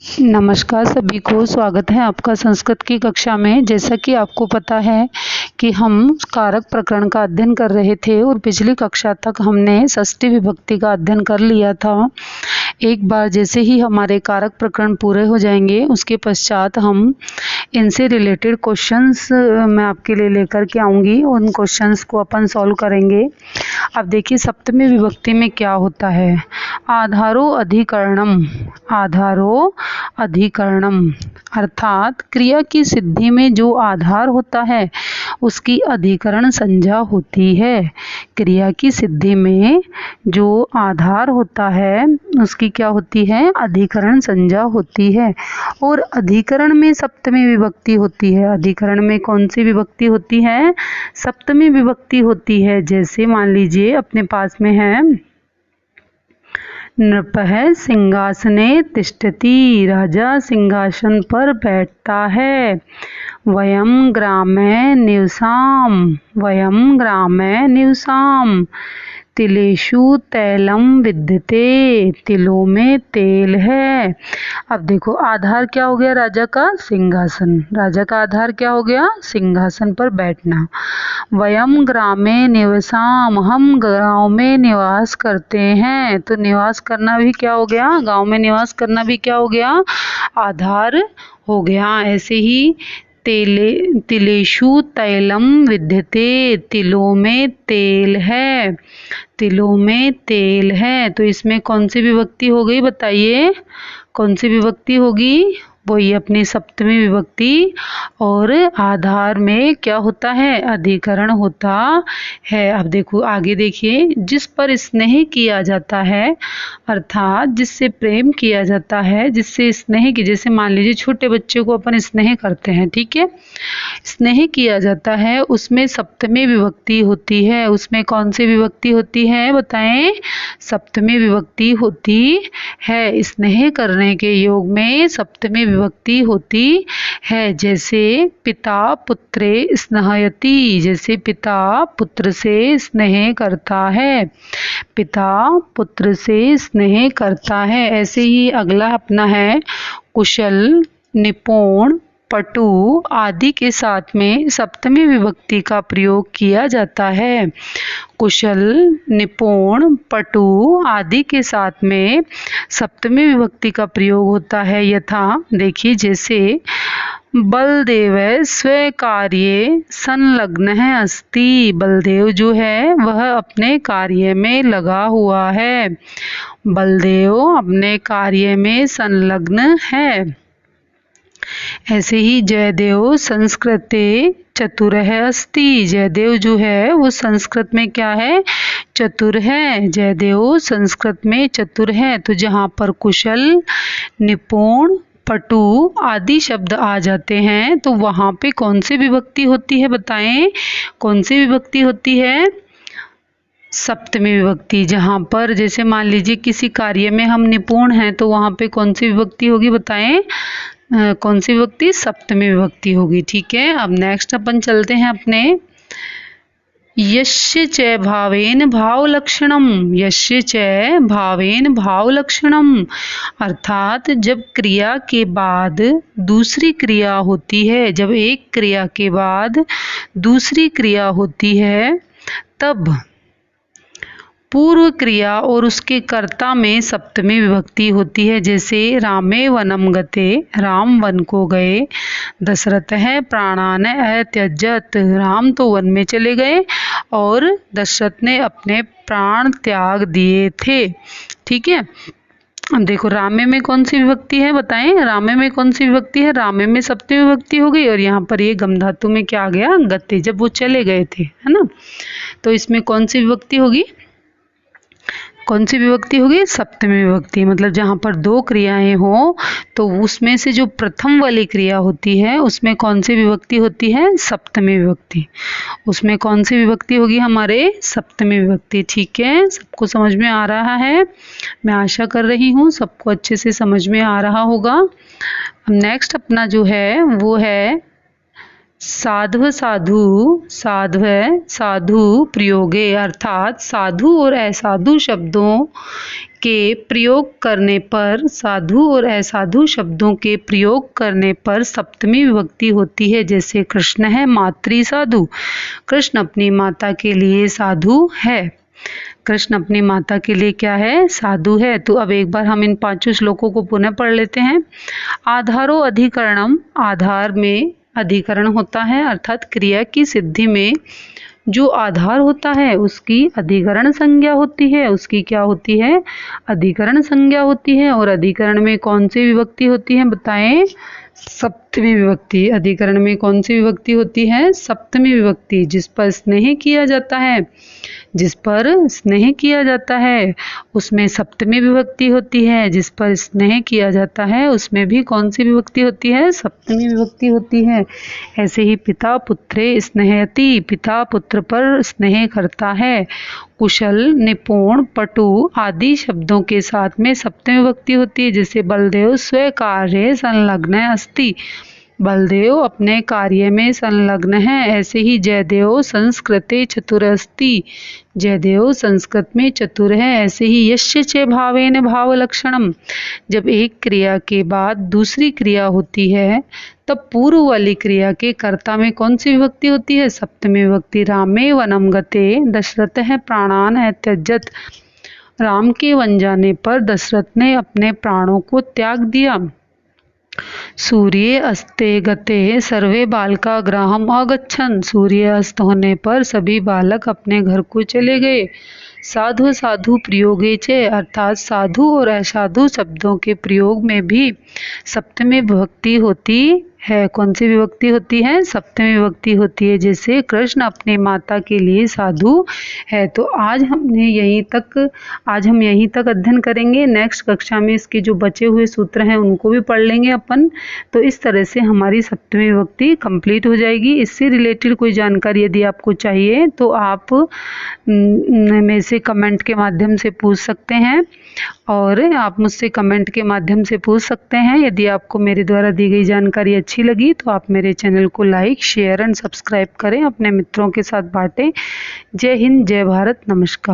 नमस्कार सभी को, स्वागत है आपका संस्कृत की कक्षा में। जैसा कि आपको पता है कि हम कारक प्रकरण का अध्ययन कर रहे थे और पिछली कक्षा तक हमने षष्ठी विभक्ति का अध्ययन कर लिया था। एक बार जैसे ही हमारे कारक प्रकरण पूरे हो जाएंगे उसके पश्चात हम इनसे रिलेटेड क्वेश्चंस मैं आपके लिए लेकर के आऊँगी। उन क्वेश्चंस को अपन सॉल्व करेंगे। अब देखिए सप्तमी विभक्ति में क्या होता है। आधारो अधिकरणम, आधारो अधिकरणम अर्थात क्रिया की सिद्धि में जो आधार होता है उसकी अधिकरण संज्ञा होती है। क्रिया की सिद्धि में जो आधार होता है उसकी क्या होती है, अधिकरण संज्ञा होती है। और अधिकरण में सप्तमी विभक्ति होती है। अधिकरण में कौन सी विभक्ति होती है, सप्तमी विभक्ति होती है। जैसे मान लीजिए अपने पास में है नृपः सिंहासने तिष्ठति, राजा सिंहासन पर बैठता है। वयम ग्रामे निवसाम, वयम ग्रामे निवसाम। तिलेषु तैलम विद्यते, तिलों में तेल है। अब देखो आधार क्या हो गया, राजा का सिंहासन। राजा का आधार क्या हो गया, सिंहासन पर बैठना। वयम ग्रामे निवसाम, हम गांव में निवास करते हैं। तो निवास करना भी क्या हो गया, गांव में निवास करना भी क्या हो गया, आधार हो गया। ऐसे ही तिलेषु तैलम विद्यते, तिलों में तेल है। तिलों में तेल है। तो इसमें कौन सी विभक्ति हो गई बताइए, कौन सी विभक्ति होगी, वही अपनी सप्तमी विभक्ति। और आधार में क्या होता है, अधिकरण होता है। अब देखो आगे देखिए, जिस पर स्नेह किया जाता है अर्थात जिससे प्रेम किया जाता है, जिससे स्नेह की, जैसे मान लीजिए छोटे बच्चे को अपन स्नेह करते हैं, ठीक है, स्नेह किया जाता है, उसमें सप्तमी विभक्ति होती है। उसमें कौन सी विभक्ति होती है बताएं, सप्तमी विभक्ति होती है। स्नेह करने के योग में सप्तमी विभक्ति होती है। जैसे पिता पुत्रे स्नेहयति, जैसे पिता पुत्र से स्नेह करता है, पिता पुत्र से स्नेह करता है। ऐसे ही अगला अपना है कुशल, निपुण, पटु आदि के साथ में सप्तमी विभक्ति का प्रयोग किया जाता है। कुशल, निपुण, पटु आदि के साथ में सप्तमी विभक्ति का प्रयोग होता है। यथा देखिए जैसे बलदेव स्वीकार्ये संलग्न है अस्ति, बलदेव जो है वह अपने कार्य में लगा हुआ है। बलदेव अपने कार्य में संलग्न है। ऐसे ही जयदेव संस्कृते चतुर है अस्ति, जयदेव जो है वो संस्कृत में क्या है, चतुर है। जयदेव संस्कृत में चतुर है। तो जहाँ पर कुशल, निपुण, पटु आदि शब्द आ जाते हैं तो वहाँ पे कौन सी विभक्ति होती है बताएं, कौन सी विभक्ति होती है, सप्तमी विभक्ति। जहाँ पर जैसे मान लीजिए किसी कार्य में हम निपुण हैं तो वहाँ पे कौन सी विभक्ति होगी बताएं, कौन सी विभक्ति, सप्तमी विभक्ति होगी। ठीक है, अब नेक्स्ट अपन चलते हैं अपने यस्य च भावेन भाव लक्षणम, यस्य च भावेन भाव लक्षणम अर्थात जब क्रिया के बाद दूसरी क्रिया होती है, जब एक क्रिया के बाद दूसरी क्रिया होती है तब पूर्व क्रिया और उसके कर्ता में सप्तमी विभक्ति होती है। जैसे रामे वनम गते, राम वन को गए। दशरथ है प्राणान अत्यजत, राम तो वन में चले गए और दशरथ ने अपने प्राण त्याग दिए थे। ठीक है, अब देखो रामे में कौन सी विभक्ति है बताएं, रामे में कौन सी विभक्ति है, रामे में सप्तमी विभक्ति हो गई और यहाँ पर ये गम धातु में क्या आ गया, गते, जब वो चले गए थे, है ना। तो इसमें कौन सी विभक्ति होगी, कौन सी विभक्ति होगी, सप्तमी विभक्ति। मतलब जहाँ पर दो क्रियाएं हो तो उसमें से जो प्रथम वाली क्रिया होती है उसमें कौन सी विभक्ति होती है, सप्तमी विभक्ति। उसमें कौन सी विभक्ति होगी हमारे, सप्तमी विभक्ति। ठीक है, सबको समझ में आ रहा है, मैं आशा कर रही हूँ सबको अच्छे से समझ में आ रहा होगा। अब नेक्स्ट अपना जो है वो है साध्व साधु, साध्व साधु प्रयोगे अर्थात साधु और असाधु शब्दों के प्रयोग करने पर, साधु और असाधु शब्दों के प्रयोग करने पर सप्तमी विभक्ति होती है। जैसे कृष्ण है मातृ साधु, कृष्ण अपनी माता के लिए साधु है। कृष्ण अपनी माता के लिए क्या है? साधु है। तो अब एक बार हम इन पांचों श्लोकों को पुनः पढ़ लेते हैं। आधारो अधिकरणम, आधार में अधिकरण होता है अर्थात क्रिया की सिद्धि में जो आधार होता है उसकी अधिकरण संज्ञा होती है। उसकी क्या होती है? अधिकरण संज्ञा होती है। और अधिकरण में कौन सी विभक्ति होती है बताएं? सप्तमी विभक्ति। अधिकरण में कौन सी विभक्ति होती है? सप्तमी विभक्ति। जिस पर स्नेह किया जाता है, जिस पर स्नेह किया जाता है उसमें सप्तमी विभक्ति होती है। जिस पर स्नेह किया जाता है उसमें भी कौन सी विभक्ति होती है? सप्तमी विभक्ति होती है। ऐसे ही पिता पुत्रे स्नेहयति, पिता पुत्र पर स्नेह करता है। कुशल, निपुण, पटु आदि शब्दों के साथ में सप्तमी विभक्ति होती है। जैसे बलदेव स्व कार्ये संलग्न अस्ति, बलदेव अपने कार्य में संलग्न है। ऐसे ही जयदेव संस्कृते चतुर अस्ति, जयदेव संस्कृत में चतुर है। ऐसे ही यस्य च भावेन भाव लक्षणम, जब एक क्रिया के बाद दूसरी क्रिया होती है तब पूर्व वाली क्रिया के कर्ता में कौन सी विभक्ति होती है? सप्तमी विभक्ति। रामे वनम गते दशरथ प्राणान अत्यजत, राम के वन जाने पर दशरथ ने अपने प्राणों को त्याग दिया। सूर्य अस्ते गते सर्वे बालका गृहम अगच्छन्, सूर्य अस्त होने पर सभी बालक अपने घर को चले गए। साधु साधु प्रयोगे चे, अर्थात साधु और असाधु शब्दों के प्रयोग में भी सप्तमी विभक्ति होती है। कौन सी विभक्ति होती है? सप्तमी विभक्ति होती है। जैसे कृष्ण अपने माता के लिए साधु है। तो आज हम यहीं तक अध्ययन करेंगे। नेक्स्ट कक्षा में इसके जो बचे हुए सूत्र हैं उनको भी पढ़ लेंगे अपन। तो इस तरह से हमारी सप्तमी विभक्ति कंप्लीट हो जाएगी। इससे रिलेटेड कोई जानकारी यदि आपको चाहिए तो आप मेरे से कमेंट के माध्यम से पूछ सकते हैं, और आप मुझसे कमेंट के माध्यम से पूछ सकते हैं। यदि आपको मेरे द्वारा दी गई जानकारी अच्छी लगी तो आप मेरे चैनल को लाइक, शेयर एंड सब्सक्राइब करें, अपने मित्रों के साथ बांटें। जय हिंद, जय भारत, नमस्कार।